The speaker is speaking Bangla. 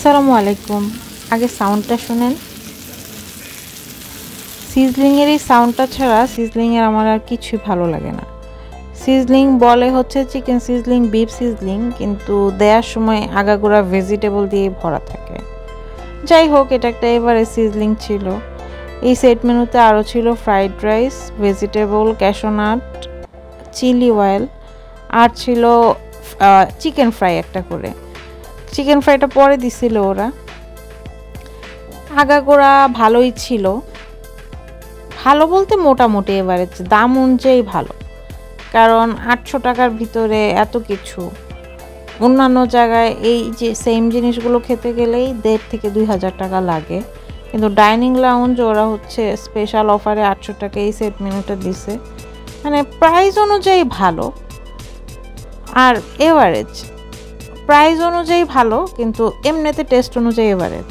আসসালামু আলাইকুম। আগে সাউন্ডটা শুনেন। সিজলিংয়ের এই সাউন্ডটা ছাড়া সিজলিংয়ের আমার আর কিছুই ভালো লাগে না। সিজলিং বলে হচ্ছে চিকেন সিজলিং, বিফ সিজলিং, কিন্তু দেওয়ার সময় আগাগোড়া ভেজিটেবল দিয়ে ভরা থাকে। যাই হোক, এটা একটা এভারেজ সিজলিং ছিল। এই সেট মেনুতে আরও ছিল fried rice, vegetable, cashew nut, chilli oil, আর ছিল চিকেন ফ্রাই একটা করে। চিকেন ফ্রাইটা পরে দিছিল ওরা। আগাগোড়া ভালোই ছিল, ভালো বলতে মোটামুটি এভারেজ, দাম অনুযায়ী ভালো। কারণ 800 টাকার ভিতরে এত কিছু, অন্যান্য জায়গায় এই যে সেম জিনিসগুলো খেতে গেলেই 1,500 থেকে 2,000 টাকা লাগে, কিন্তু ডাইনিং লাউঞ্জ ওরা হচ্ছে স্পেশাল অফারে 800 টাকা এই সেট মেনুটা দিছে। মানে প্রাইস অনুযায়ী ভালো আর এভারেজ। প্রাইস অনুযায়ী ভালো, কিন্তু এমনিতে টেস্ট অনুযায়ী এভারেজ।